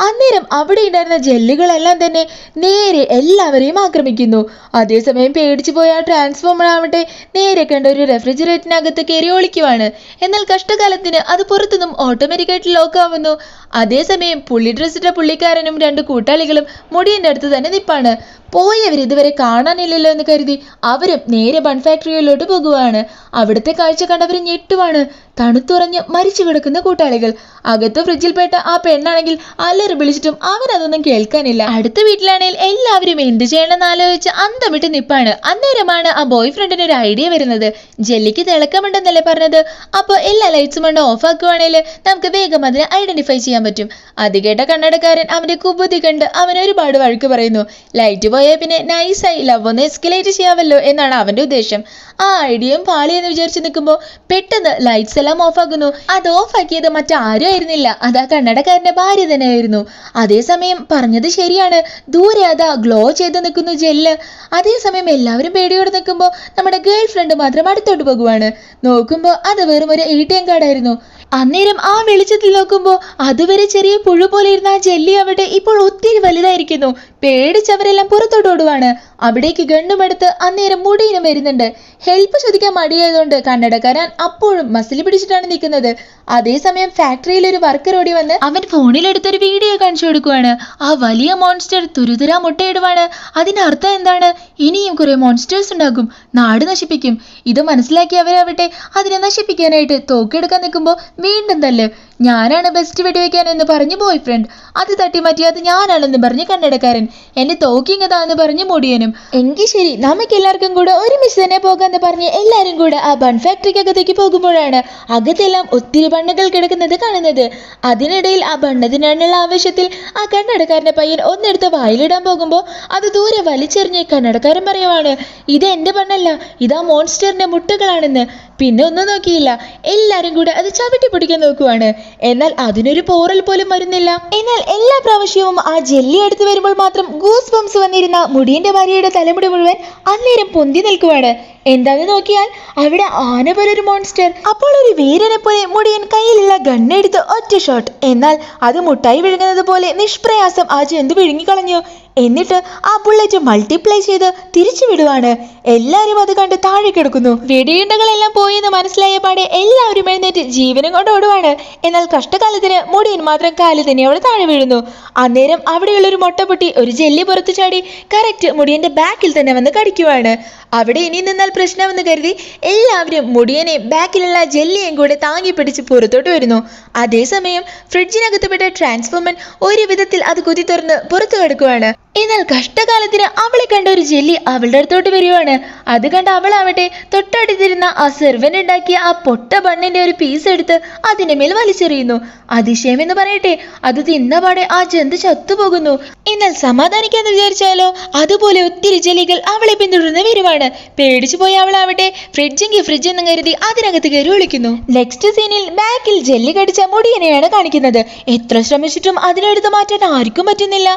അന്നേരം അവിടെ ഉണ്ടായിരുന്ന ജെല്ലുകളെല്ലാം തന്നെ നേരെ എല്ലാവരെയും ആക്രമിക്കുന്നു. അതേസമയം പേടിച്ചു പോയ ആ ട്രാൻസ്ഫോമർ ആവട്ടെ നേരെ കണ്ട ഒരു റെഫ്രിജറേറ്ററിനകത്ത് കയറി ഒളിക്കുവാണ്. എന്നാൽ കഷ്ടകാലത്തിന് അത് പുറത്തുനിന്നും ഓട്ടോമാറ്റിക്കായിട്ട് ലോക്ക് ആവുന്നു. അതേസമയം പുള്ളി ഡ്രസ്സിട്ട പുള്ളിക്കാരനും രണ്ട് കൂട്ടാളികളും മുടിയന്റെ അടുത്ത് തന്നെ നിപ്പാണ്. പോയവർ ഇതുവരെ കാണാനില്ലല്ലോ എന്ന് കരുതി അവരും നേരെ ബൺ ഫാക്ടറിയിലോട്ട് പോകുവാണ്. അവിടുത്തെ കാഴ്ച കണ്ടവർ ഞെട്ടുവാണ്. തണുത്തുറഞ്ഞ് മരിച്ചു കിടക്കുന്ന കൂട്ടാളികൾ. അകത്ത് ഫ്രിഡ്ജിൽപ്പെട്ട ആ പെണ്ണാണെങ്കിൽ അലറി വിളിച്ചിട്ടും അവൻ അതൊന്നും കേൾക്കാനില്ല. അടുത്ത വീട്ടിലാണെങ്കിൽ എല്ലാവരും എന്ത് ചെയ്യണമെന്ന് ആലോചിച്ച് അന്തം വിട്ട് നിപ്പാണ്. അന്നേരമാണ് ആ ബോയ് ഫ്രണ്ടിന് ഒരു ഐഡിയ വരുന്നത്. ജെല്ലിക്ക് തിളക്കമുണ്ടെന്നല്ലേ പറഞ്ഞത്, അപ്പോൾ എല്ലാ ലൈറ്റ്സും കൊണ്ട് ഓഫ് ആക്കുവാണെങ്കിൽ നമുക്ക് വേഗം അതിനെ ഐഡന്റിഫൈ ചെയ്യാൻ പറ്റും. അത് കേട്ട കണ്ണടക്കാരൻ അവന്റെ കുബുദ്ധി കണ്ട് അവൻ ഒരുപാട് വഴക്ക് പറയുന്നു. ലൈറ്റ് പോയാൽ പിന്നെ നൈസായി ലവ് ഒന്ന് എസ്കലേറ്റ് ചെയ്യാമല്ലോ എന്നാണ് അവന്റെ ഉദ്ദേശം. ആ ഐഡിയയും പാളിയെന്ന് വിചാരിച്ചു നിൽക്കുമ്പോൾ പെട്ടെന്ന് ലൈറ്റ്സ് എല്ലാം ഓഫ് ആകുന്നു. അത് ഓഫ് ആക്കിയത് മറ്റാരും ആയിരുന്നില്ല, അതാ കണ്ണടക്കാരന്റെ ഭാര്യ തന്നെയായിരുന്നു. അതേസമയം പറഞ്ഞത് ശരിയാണ്, ദൂരെ അതാ ഗ്ലോ ചെയ്ത് നിൽക്കുന്നു ജെല്ല്. അതേസമയം എല്ലാവരും പേടിയോടെ നിൽക്കുമ്പോൾ നമ്മുടെ ഗേൾ ഫ്രണ്ട് മാത്രം അടുത്തോട്ട് പോകുവാണ്. നോക്കുമ്പോൾ അത് വെറും ഒരു ATM കാർഡായിരുന്നു. അന്നേരം ആ വെളിച്ചത്തിൽ നോക്കുമ്പോൾ അതുവരെ ചെറിയ പുഴു പോലെ ഇരുന്ന ആ ജെല്ലി അവിടെ ഇപ്പോൾ ഒത്തിരി വലുതായിരിക്കുന്നു. പേടിച്ചവരെല്ലാം പുറത്തോട്ട് ഓടുവാണ്. അവിടേക്ക് ഗണ്ണുമെടുത്ത് അന്നേരം മുടിയിനും വരുന്നുണ്ട്. ഹെൽപ്പ് ചോദിക്കാൻ മടിയായതുകൊണ്ട് കണ്ണടക്കാരൻ അപ്പോഴും മസിൽ പിടിച്ചിട്ടാണ് നിൽക്കുന്നത്. അതേസമയം ഫാക്ടറിയിൽ ഒരു വർക്കർ ഓടി വന്ന് അവൻ ഫോണിലെടുത്തൊരു വീഡിയോ കാണിച്ചു കൊടുക്കുവാണ്. ആ വലിയ മോൺസ്റ്റർ തുരുതുരാ മുട്ടയിടുവാണ്. അതിനർത്ഥം എന്താണ്? ഇനിയും കുറെ മോൺസ്റ്റേഴ്സ് ഉണ്ടാകും, നാട് നശിപ്പിക്കും. ഇത് മനസ്സിലാക്കി അവരാവട്ടെ അതിനെ നശിപ്പിക്കാനായിട്ട് തോക്കെടുക്കാൻ നിൽക്കുമ്പോൾ വീണ്ടും തല്ല്. ഞാനാണ് ബെസ്റ്റ് വെടിവെക്കാൻ എന്ന് പറഞ്ഞ് ബോയ് ഫ്രണ്ട്. അത് തട്ടിമാറ്റി അത് ഞാനാണെന്ന് പറഞ്ഞ് കണ്ണടക്കാരൻ. എന്റെ തോക്കിങ്ങതാന്ന് പറഞ്ഞ് മുടിയനും. എങ്കിൽ ശരി, നമുക്ക് എല്ലാവർക്കും കൂടെ ഒരുമിച്ച് തന്നെ പോകാന്ന് പറഞ്ഞ് എല്ലാരും കൂടെ ആ ബൺ ഫാക്ടറിക്കകത്തേക്ക് പോകുമ്പോഴാണ് അകത്തെല്ലാം ഒത്തിരി ബണ്ണുകൾ കിടക്കുന്നത് കാണുന്നത്. അതിനിടയിൽ ആ ബണ്ണത്തിനുള്ള ആവശ്യത്തിൽ ആ കണ്ണടക്കാരന്റെ പയ്യൻ ഒന്നെടുത്ത് വായിലിടാൻ പോകുമ്പോൾ അത് ദൂരെ വലിച്ചെറിഞ്ഞ് കണ്ണടക്കാരൻ പറയുവാണ്, ഇത് എന്റെ ബണ്ണല്ല, ഇതാ മോൺസ്റ്ററിന്റെ മുട്ടകളാണെന്ന്. പിന്നെ ഒന്നും നോക്കിയില്ല, എല്ലാരും കൂടെ അത് ചവിട്ടി പിടിക്കാൻ നോക്കുവാണ്. എന്നാൽ അതിനൊരു പോറൽ പോലും വരുന്നില്ല. എന്നാൽ എല്ലാ പ്രാവശ്യവും ആ ജെല്ലി എടുത്തു വരുമ്പോൾ മാത്രം ഗൂസ് ബംസ് വന്നിരുന്ന മുടിയന്റെ ഭാര്യയുടെ തലമുടി മുഴുവൻ അന്നേരം പൊന്തി നിൽക്കുവാണ്. എന്താന്ന് നോക്കിയാൽ അവിടെ ആന പോലൊരു മോൺസ്റ്റർ. അപ്പോൾ ഒരു വീരനെ പോലെ മുടിയൻ കയ്യിലുള്ള ഗണ്ണെടുത്ത് ഒറ്റ ഷോട്ട്. എന്നാൽ അത് മുട്ടായി വിഴുങ്ങുന്നത് പോലെ നിഷ്പ്രയാസം ആ ജന്തു വിഴുങ്ങിക്കളഞ്ഞു. എന്നിട്ട് ആ ബുള്ളറ്റ് മൾട്ടിപ്ലൈ ചെയ്ത് തിരിച്ചു വിടുവാണ്. എല്ലാരും അത് കണ്ട് താഴെ കിടക്കുന്നു. വെടിയുണ്ടകളെല്ലാം പോയെന്ന് മനസ്സിലായ പാടെ എല്ലാവരും എഴുന്നേറ്റ് ജീവനും കൊണ്ട് ഓടുവാണ്. എന്നാൽ കഷ്ടകാലത്തിന് മുടിയൻ മാത്രം കാല് തന്നെ അവിടെ താഴെ വീഴുന്നു. അന്നേരം അവിടെയുള്ളൊരു മൊട്ടപ്പൊട്ടി ഒരു ജെല്ലി പുറത്തു ചാടി കറക്റ്റ് മുടിയന്റെ ബാക്കിൽ തന്നെ വന്ന് കടിക്കുവാണ്. അവിടെ ഇനി നിന്നാൽ പ്രശ്നമെന്ന് കരുതി എല്ലാവരും മുടിയനെ ബാക്കിലുള്ള ജെല്ലിയും കൂടെ താങ്ങി പിടിച്ച് പുറത്തോട്ട് വരുന്നു. അതേസമയം ഫ്രിഡ്ജിനകത്ത് പെട്ട ട്രാൻസ്ഫോമൻ ഒരു വിധത്തിൽ അത് കുത്തി തുറന്ന് പുറത്തു കിടക്കുവാണ്. എന്നാൽ കഷ്ടകാലത്തിന് അവളെ കണ്ട ഒരു ജെല്ലി അവളുടെ അടുത്തോട്ട് വരുവാണ്. അത് കണ്ട് അവളാവട്ടെ തൊട്ടടുത്തിരുന്ന ആ സെർവൻ ഉണ്ടാക്കിയ ആ പൊട്ട ബണ്ണിന്റെ ഒരു പീസ് എടുത്ത് അതിന്റെ മേൽ വലിച്ചെറിയുന്നു. അതിശയമെന്ന് പറയട്ടെ, അത് തിന്നപാടെ ആ ജന്തു ചത്തുപോകുന്നു. എന്നാൽ സമാധാനിക്കാന്ന് വിചാരിച്ചാലോ അതുപോലെ ഒത്തിരി ജെല്ലികൾ അവളെ പിന്തുടർന്ന് വരുവാണ്. പേടിച്ചു പോയ അവളാവട്ടെ ഫ്രിഡ്ജെങ്കിൽ ഫ്രിഡ്ജ് എന്നും കരുതി അതിനകത്ത് കയറി വിളിക്കുന്നു. നെക്സ്റ്റ് സീനിൽ ബാക്കിൽ ജെല്ലി കടിച്ച മുടിയനെയാണ് കാണിക്കുന്നത്. എത്ര ശ്രമിച്ചിട്ടും അതിനെടുത്ത് മാറ്റാൻ ആർക്കും പറ്റുന്നില്ല.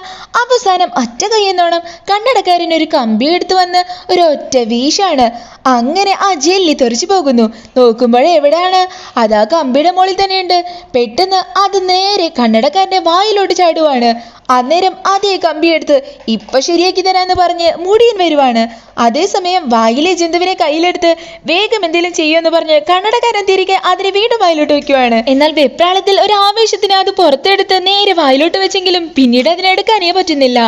അവസാനം ഒറ്റ കൈയെന്നോണം കണ്ണടക്കാരൻ ഒരു കമ്പി എടുത്തു വന്ന് ഒരു ഒറ്റ വീശാണ്. അങ്ങനെ ആ ജെല്ലി തെറിച്ചു പോകുന്നു. നോക്കുമ്പോഴേ എവിടെയാണ്, അതാ കമ്പിയുടെ മുകളിൽ തന്നെയുണ്ട്. പെട്ടെന്ന് അത് നേരെ കണ്ണടക്കാരന്റെ വായിലോട്ട് ചാടുവാണ്. അന്നേരം അതേ കമ്പിയെടുത്ത് ഇപ്പൊ ശരിയാക്കി തരാന്ന് പറഞ്ഞ് മുടിയൻ വരുവാണ്. അതേസമയം വായിലെ ജന്തുവിനെ കയ്യിലെടുത്ത് വേഗം എന്തെങ്കിലും ചെയ്യുമെന്ന് പറഞ്ഞ് കണ്ണടക്കാരൻ തിരികെ അതിനെ വീണ്ടും വായിലോട്ട് വെക്കുവാണ്. എന്നാൽ വെപ്രാളത്തിൽ ഒരു ആവേശത്തിന് അത് പുറത്തെടുത്ത് നേരെ വായിലോട്ട് വെച്ചെങ്കിലും പിന്നീട് അതിനെടുക്കാനേ പറ്റുന്നില്ല.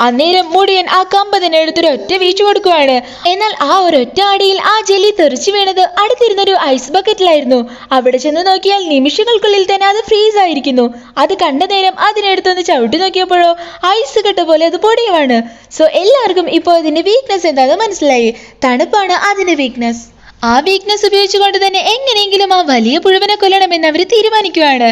അന്നേരം മുടിയൻ ആ കമ്പ് തന്നെ എടുത്തൊരു ഒറ്റ വീഴ്ച കൊടുക്കുവാണ്. എന്നാൽ ആ ഒരൊറ്റ അടിയിൽ ആ ജെല്ലി തെറിച്ചു വീണത് അടുത്തിരുന്നൊരു ഐസ് ബക്കറ്റിലായിരുന്നു. അവിടെ ചെന്ന് നോക്കിയാൽ നിമിഷങ്ങൾക്കുള്ളിൽ തന്നെ അത് ഫ്രീസ് ആയിരിക്കുന്നു. അത് കണ്ട നേരം അതിനെടുത്തൊന്ന് ചവിട്ടി നോക്കിയപ്പോഴോ ഐസ് കെട്ട പോലെ അത് പൊടിയുവാണ്. സോ എല്ലാവർക്കും ഇപ്പോൾ അതിന്റെ വീക്ക്നെസ് എന്താണെന്ന് മനസ്സിലായി. തണുപ്പാണ് അതിന്റെ വീക്ക്നെസ്. ആ വീക്ക്നെസ് ഉപയോഗിച്ചുകൊണ്ട് തന്നെ എങ്ങനെയെങ്കിലും ആ വലിയ പുഴുവിനെ കൊല്ലണമെന്ന് അവർ തീരുമാനിക്കുകയാണ്.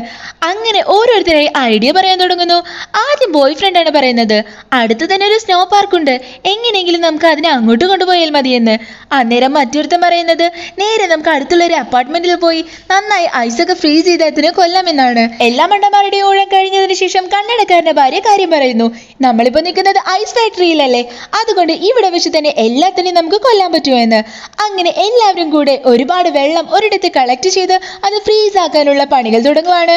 അങ്ങനെ ഓരോരുത്തരായി ഐഡിയ പറയാൻ തുടങ്ങുന്നു. ആദ്യം ബോയ് ഫ്രണ്ടാണ് പറയുന്നത്, അടുത്ത് തന്നെ ഒരു സ്നോ പാർക്കുണ്ട്, എങ്ങനെയെങ്കിലും നമുക്ക് അതിനെ അങ്ങോട്ട് കൊണ്ടുപോയാൽ മതിയെന്ന്. അന്നേരം മറ്റൊരുത്തൻ പറയുന്നത്, നേരെ നമുക്ക് അടുത്തുള്ള ഒരു അപ്പാർട്ട്മെന്റിൽ പോയി നന്നായി ഐസൊക്കെ ഫ്രീസ് ചെയ്ത് അതിനെ കൊല്ലാമെന്നാണ്. എല്ലാ മണ്ടന്മാരുടെയും ഊഴം കഴിഞ്ഞതിന് ശേഷം കണ്ണടക്കാരന്റെ ഭാര്യ കാര്യം പറയുന്നു, നമ്മളിപ്പോ നിൽക്കുന്നത് ഐസ് ഫാക്ടറിയിലല്ലേ, അതുകൊണ്ട് ഇവിടെ വെച്ച് തന്നെ എല്ലാത്തിനെയും നമുക്ക് കൊല്ലാൻ പറ്റുമെന്ന്. അങ്ങനെ എല്ലാവരും കൂടെ ഒരുപാട് വെള്ളം ഒരിടത്ത് കളക്ട് ചെയ്ത് അത് ഫ്രീസ് ആക്കാനുള്ള പണികൾ തുടങ്ങുവാണ്.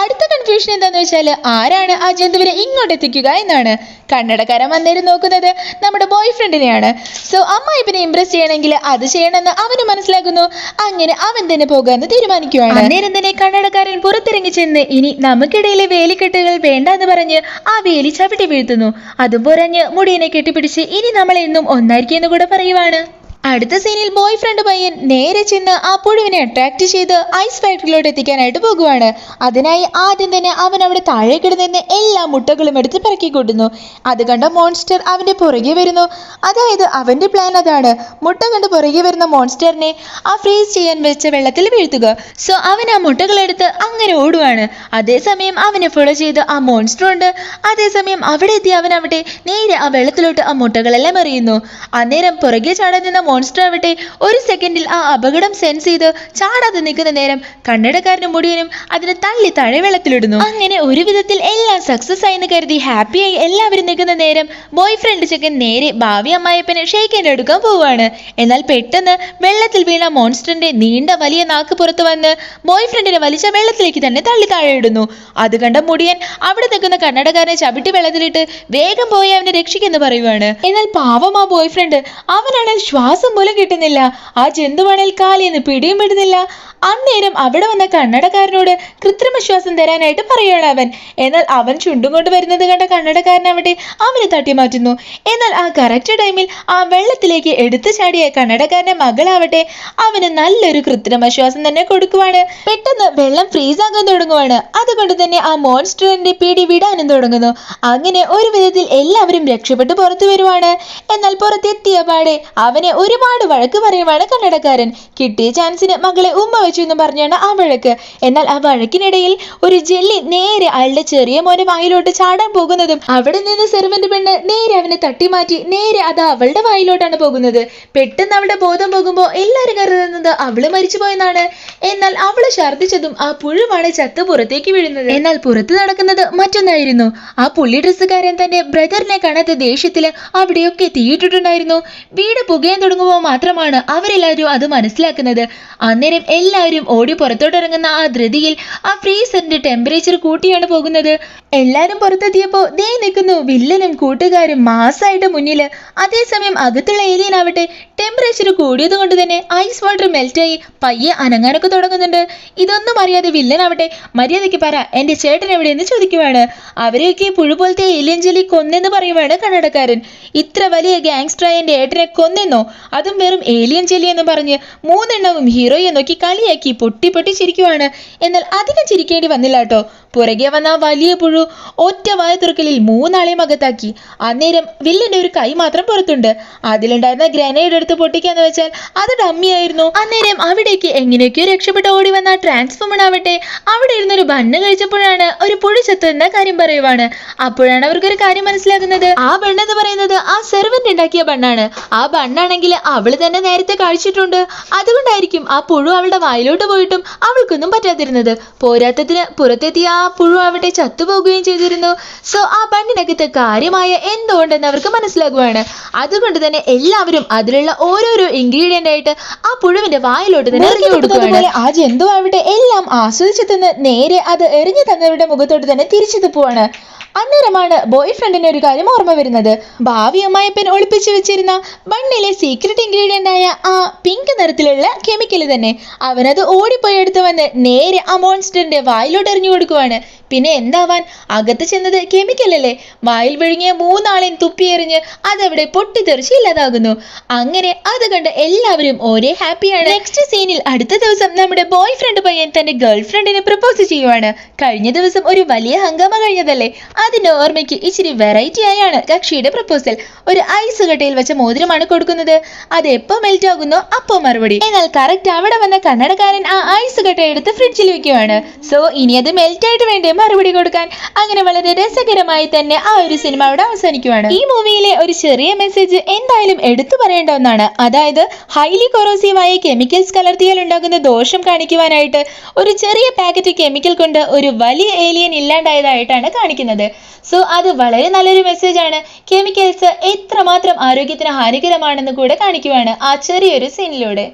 അടുത്ത കൺഫ്യൂഷൻ എന്താന്ന് വെച്ചാൽ ആരാണ് ആ ജന്തുവിനെ ഇങ്ങോട്ട് എത്തിക്കുക എന്നാണ്. കണ്ണടക്കാരൻ വന്നേരം നോക്കുന്നത് നമ്മുടെ ബോയ് ഫ്രണ്ടിനെയാണ്. സോ അമ്മായിപ്പിനെ ഇംപ്രസ് ചെയ്യണമെങ്കിൽ അത് ചെയ്യണമെന്ന് അവന് മനസ്സിലാക്കുന്നു. അങ്ങനെ അവൻ തന്നെ പോകാന്ന് തീരുമാനിക്കുകയാണ്. അന്നേരം തന്നെ കണ്ണടക്കാരൻ പുറത്തിറങ്ങി ചെന്ന് ഇനി നമുക്കിടയിലെ വേലിക്കെട്ടുകൾ വേണ്ടെന്ന് പറഞ്ഞ് ആ വേലി ചവിട്ടി വീഴ്ത്തുന്നു. അതും പോരഞ്ഞ് മുടിയനെ കെട്ടിപ്പിടിച്ച് ഇനി നമ്മൾ എന്നും ഒന്നായിരിക്കും എന്ന് കൂടെ പറയുവാണ്. അടുത്ത സീനിൽ ബോയ് ഫ്രണ്ട് പയ്യൻ നേരെ ചെന്ന് ആ പുഴുവിനെ അട്രാക്ട് ചെയ്ത് ഐസ് ഫാക്ടറിയിലോട്ട് എത്തിക്കാനായിട്ട് പോകുവാണ്. അതിനായി ആദ്യം തന്നെ അവൻ അവിടെ താഴെ കിടന്ന് എല്ലാ മുട്ടകളും എടുത്ത് പിറക്കി കൂട്ടുന്നു. അത് കണ്ട മോൺസ്റ്റർ അവന്റെ പുറകെ വരുന്നു. അതായത് അവന്റെ പ്ലാൻ അതാണ്, മുട്ട കണ്ട് പുറകെ വരുന്ന മോൺസ്റ്ററിനെ ആ ഫ്രീസ് ചെയ്യാൻ വെച്ച വെള്ളത്തിൽ വീഴ്ത്തുക. സോ അവൻ ആ മുട്ടകളെടുത്ത് അങ്ങനെ ഓടുവാണ്. അതേസമയം അവനെ ഫോളോ ചെയ്ത് ആ മോൺസ്റ്റർ ഉണ്ട്. അതേസമയം അവിടെ എത്തി അവൻ അവിടെ നേരെ ആ വെള്ളത്തിലോട്ട് ആ മുട്ടകളെല്ലാം എറിയുന്നു. അന്നേരം പുറകെ ചാടാൻ നിന്ന മോൺസ്റ്റർ ആവട്ടെ ഒരു സെക്കൻഡിൽ ആ അപകടം സെൻസ് ചെയ്ത് ചാടാതെ നിൽക്കുന്ന നേരം കണ്ണടക്കാരനും മുടിയനും അതിനെ തള്ളി താഴെ വെള്ളത്തിലിടുന്നു. അങ്ങനെ ഒരു വിധത്തിൽ എല്ലാം സക്സസ് ആയെന്ന് കരുതി ഹാപ്പിയായി എല്ലാവരും നിൽക്കുന്ന നേരം ബോയ് ഫ്രണ്ട് ചെക്കൻ നേരെ ഭാവി അമ്മായിപ്പനെ ഷെയ്ക്ക് എടുക്കാൻ പോവുകയാണ്. എന്നാൽ പെട്ടെന്ന് വെള്ളത്തിൽ വീണ മോൺസ്റ്ററിന്റെ നീണ്ട വലിയ നാക്ക് പുറത്തു വന്ന് ബോയ് ഫ്രണ്ടിനെ വലിച്ച വെള്ളത്തിലേക്ക് തന്നെ തള്ളി താഴെ ഇടുന്നു. അത് കണ്ട മുടിയൻ അവിടെ നിൽക്കുന്ന കണ്ണടക്കാരനെ ചവിട്ടി വെള്ളത്തിലിട്ട് വേഗം പോയി അവനെ രക്ഷിക്കെന്ന് പറയുവാണ്. എന്നാൽ പാവം ആ ബോയ് ഫ്രണ്ട് അവനാണെങ്കിൽ ശ്വാസം പോലും കിട്ടുന്നില്ല. ആ ജന്തുവാണെങ്കിൽ കാലിന്ന് പിടിയും പെടുന്നില്ല. അന്നേരം അവിടെ വന്ന കണ്ണടക്കാരനോട് കൃത്രിമ ശ്വാസം തരാനായിട്ട് പറയുകയാണ് അവൻ. എന്നാൽ അവൻ ചുണ്ടും കൊണ്ട് വരുന്നത് കണ്ട കണ്ണടക്കാരൻ അവിടെ അവനെ തട്ടി മാറ്റുന്നു. എന്നാൽ ആ കറക്റ്റ് ടൈമിൽ ആ വെള്ളത്തിലേക്ക് എടുത്തു ചാടിയ കണ്ണടക്കാരന്റെ മകളാവട്ടെ അവന് നല്ലൊരു കൃത്രിമ ശ്വാസം തന്നെ കൊടുക്കുവാണ്. പെട്ടെന്ന് വെള്ളം ഫ്രീസ് ആകാൻ തുടങ്ങുവാണ്. അതുകൊണ്ട് തന്നെ ആ മോൺസ്റ്ററിന്റെ പിടി വിടാനും തുടങ്ങുന്നു. അങ്ങനെ ഒരു വിധത്തിൽ എല്ലാവരും രക്ഷപ്പെട്ടു പുറത്തു വരുവാണ്. എന്നാൽ പുറത്തെത്തിയ പാടെ അവനെ ഒരുപാട് വഴക്ക് പറയുവാണ് കണ്ണടക്കാരൻ. കിട്ടിയ ചാൻസിന് മകളെ ഉമ്മ വെച്ചു എന്ന് പറഞ്ഞാണ് ആ വഴക്ക്. എന്നാൽ ആ വഴക്കിനിടയിൽ ഒരു ജെല്ലി നേരെ അയാളുടെ ചെറിയ മോനെ വായിലോട്ട് ചാടാൻ പോകുന്നതും അവിടെ നിന്ന് സെർവന്റ് പെണ്ണ് നേരെ അവനെ തട്ടിമാറ്റി നേരെ അത് അവളുടെ വായിലോട്ടാണ് പോകുന്നത്. പെട്ടെന്ന് അവളുടെ ബോധം പോകുമ്പോൾ എല്ലാവരും കരുതുന്നത് അവള് മരിച്ചു പോയെന്നാണ്. എന്നാൽ അവള് ഛർദ്ദിച്ചതും ആ പുഴുവാണ് ചത്ത് പുറത്തേക്ക് വീഴുന്നത്. എന്നാൽ പുറത്ത് നടക്കുന്നത് മറ്റൊന്നായിരുന്നു. ആ പുള്ളി ഡ്രസ്സുകാരൻ തന്റെ ബ്രദറിനെ കാണാത്ത ദേഷ്യത്തില് അവിടെയൊക്കെ തീയിട്ടിട്ടുണ്ടായിരുന്നു. വീട് പുകയാൻ തുടങ്ങുമ്പോൾ മാത്രമാണ് അവരെല്ലാവരും അത് മനസ്സിലാക്കുന്നത്. അന്നേരം എല്ലാവരും ഓടി പുറത്തോട്ടിറങ്ങുന്ന ആ ധൃതിയിൽ ആ ഫ്രീസറിന്റെ ടെമ്പറേച്ചർ കൂട്ടിയാണ് പോകുന്നത്. എല്ലാരും പുറത്തെത്തിയപ്പോ ദേ നിൽക്കുന്നു വില്ലനും കൂട്ടുകാരും മാസായിട്ട് മുന്നില്. അതേസമയം അകത്തുള്ള ഏലിയൻ ആവട്ടെ ടെമ്പറേച്ചർ കൂടിയത് കൊണ്ട് തന്നെ ഐസ് വാട്ടർ മെൽറ്റായി പയ്യെ അനങ്ങാനൊക്കെ തുടങ്ങുന്നുണ്ട്. ഇതൊന്നും അറിയാതെ വില്ലൻ ആവട്ടെ മര്യാദയ്ക്ക് പറ എന്റെ ചേട്ടൻ എവിടെയെന്ന് ചോദിക്കുവാണ്. അവരെയൊക്കെ പുഴു പോലത്തെ ഏലിയൻ ജെല്ലി കൊന്നെന്ന് പറയുവാണ് കണ്ണടക്കാരൻ. ഇത്ര വലിയ ഗാങ്സ്റ്ററായ എന്റെ ഏട്ടനെ കൊന്നെന്നോ, അതും വെറും ഏലിയൻ ജെല്ലി എന്ന് പറഞ്ഞ് മൂന്നെണ്ണവും ഹീറോയെ നോക്കി കളിയാക്കി പൊട്ടി പൊട്ടി ചിരിക്കുവാണ്. എന്നാൽ അധികം ചിരിക്കേണ്ടി വന്നില്ല കേട്ടോ. പുറകെ വന്ന ആ വലിയ പുഴു ഒറ്റ വായ തുറക്കലിൽ മൂന്നാളെയും അകത്താക്കി. അന്നേരം വില്ലന്റെ ഒരു കൈ മാത്രം പുറത്തുണ്ട്. അതിലുണ്ടായിരുന്ന ഗ്രനേഡ് എടുത്ത് പൊട്ടിക്കാന്ന് വെച്ചാൽ അത് ഡമ്മിയായിരുന്നു. അന്നേരം അവിടേക്ക് എങ്ങനെയൊക്കെയോ രക്ഷപ്പെട്ട് ഓടി വന്ന ട്രാൻസ്ഫോമർ ആവട്ടെ അവിടെ ഇരുന്നൊരു ബണ്ണ് കഴിച്ചപ്പോഴാണ് ഒരു പുഴു ചത്തെന്ന കാര്യം പറയുവാണ്. അപ്പോഴാണ് അവർക്കൊരു കാര്യം മനസ്സിലാകുന്നത്. ആ ബണ്ണെന്ന് പറയുന്നത് ആ സെർവന്റ് ഉണ്ടാക്കിയ ബണ്ണാണ്. ആ ബണ്ണാണെങ്കിൽ അവള് തന്നെ നേരത്തെ കഴിച്ചിട്ടുണ്ട്. അതുകൊണ്ടായിരിക്കും ആ പുഴു അവളുടെ വായിലോട്ട് പോയിട്ടും അവൾക്കൊന്നും പറ്റാതിരുന്നത്. പോരാത്തതിന് പുറത്തെത്തിയ ആ പുഴു അവിടെ ചത്തുപോകുകയും ചെയ്തിരുന്നു. സോ ആ ബണ്ണിനകത്ത് കാര്യമായ എന്തുകൊണ്ടെന്ന് അവർക്ക് മനസ്സിലാകുവാണ്. അതുകൊണ്ട് തന്നെ എല്ലാവരും അതിലുള്ള ഓരോരോ ഇൻഗ്രീഡിയന്റ് ആയിട്ട് ആ പുഴുവിന്റെ വായിലോട്ട് തന്നെ എറിഞ്ഞു കൊടുക്കുകയാണ്. ആ ജന്തു അവിടെ എല്ലാം ആസ്വദിച്ചു തിന്ന് നേരെ അത് എറിഞ്ഞു തന്നവരുടെ മുഖത്തോട്ട് തന്നെ തിരിച്ചു തുപ്പുവാണ്. അന്നേരമാണ് ബോയ് ഫ്രണ്ടിന് ഒരു കാര്യം ഓർമ്മ വരുന്നത്. ഭാവി അമ്മായിപ്പൻ ഒളിപ്പിച്ചു വെച്ചിരുന്ന ബണ്ണിലെ സീക്രട്ട് ഇൻഗ്രീഡിയന്റ് ആയ ആ പിങ്ക് നിറത്തിലുള്ള കെമിക്കല് തന്നെ അവനത് ഓടിപ്പോയി എടുത്തു വന്ന് നേരെ ആ മോൺസ്റ്ററിന്റെ വായിലോട്ട് എറിഞ്ഞു കൊടുക്കുവാണ്. പിന്നെ എന്താവാൻ, അകത്ത് ചെന്നത് കെമിക്കലല്ലേ. വായിൽ വിഴുങ്ങിയ മൂന്നാളെയും തുപ്പിയെറിഞ്ഞ് അതവിടെ പൊട്ടിത്തെറിച്ച് ഇല്ലാതാകുന്നു. അങ്ങനെ അത് കണ്ട് എല്ലാവരും ഒരേ ഹാപ്പിയാണ്. നെക്സ്റ്റ് സീനിൽ അടുത്ത ദിവസം നമ്മുടെ ബോയ് ഫ്രണ്ട് പയ്യൻ തന്റെ ഗേൾ ഫ്രണ്ടിനെ പ്രപ്പോസ് ചെയ്യുവാണ്. കഴിഞ്ഞ ദിവസം ഒരു വലിയ ഹംഗാമ കഴിഞ്ഞതല്ലേ, അതിന്റെ ഓർമ്മയ്ക്ക് ഇച്ചിരി വെറൈറ്റി ആയാണ് കക്ഷിയുടെ പ്രപ്പോസൽ. ഒരു ഐസ് കട്ടയിൽ വെച്ച മോതിരമാണ് കൊടുക്കുന്നത്. അത് എപ്പോ മെൽറ്റ് ആകുന്നോ അപ്പോ മറുപടി. എന്നാൽ കറക്റ്റ് അവിടെ വന്ന കണ്ണടക്കാരൻ ആ ഐസ് കട്ട എടുത്ത് ഫ്രിഡ്ജിൽ വെക്കുവാണ്. സോ ഇനി അത് മെൽറ്റ് ആയിട്ട് വേണ്ടേ മറുപടി കൊടുക്കാൻ. അങ്ങനെ വളരെ രസകരമായി തന്നെ ആ ഒരു സിനിമ അവിടെ അവസാനിക്കുവാണ്. ഈ മൂവിയിലെ ഒരു ചെറിയ മെസ്സേജ് എന്തായാലും എടുത്തു പറയേണ്ട ഒന്നാണ്. അതായത് ഹൈലി കൊറോസീവായ കെമിക്കൽസ് കലർത്തിയാൽ ഉണ്ടാകുന്ന ദോഷം കാണിക്കുവാനായിട്ട് ഒരു ചെറിയ പാക്കറ്റ് കെമിക്കൽ കൊണ്ട് ഒരു വലിയ ഏലിയൻ ഇല്ലാണ്ടായതായിട്ടാണ് കാണിക്കുന്നത്. സോ അത് വളരെ നല്ലൊരു മെസ്സേജ് ആണ്. കെമിക്കൽസ് എത്രമാത്രം ആരോഗ്യത്തിന് ഹാനികരമാണെന്ന് കൂടെ കാണിക്കുവാണ് ആ ചെറിയൊരു സീനിലൂടെ.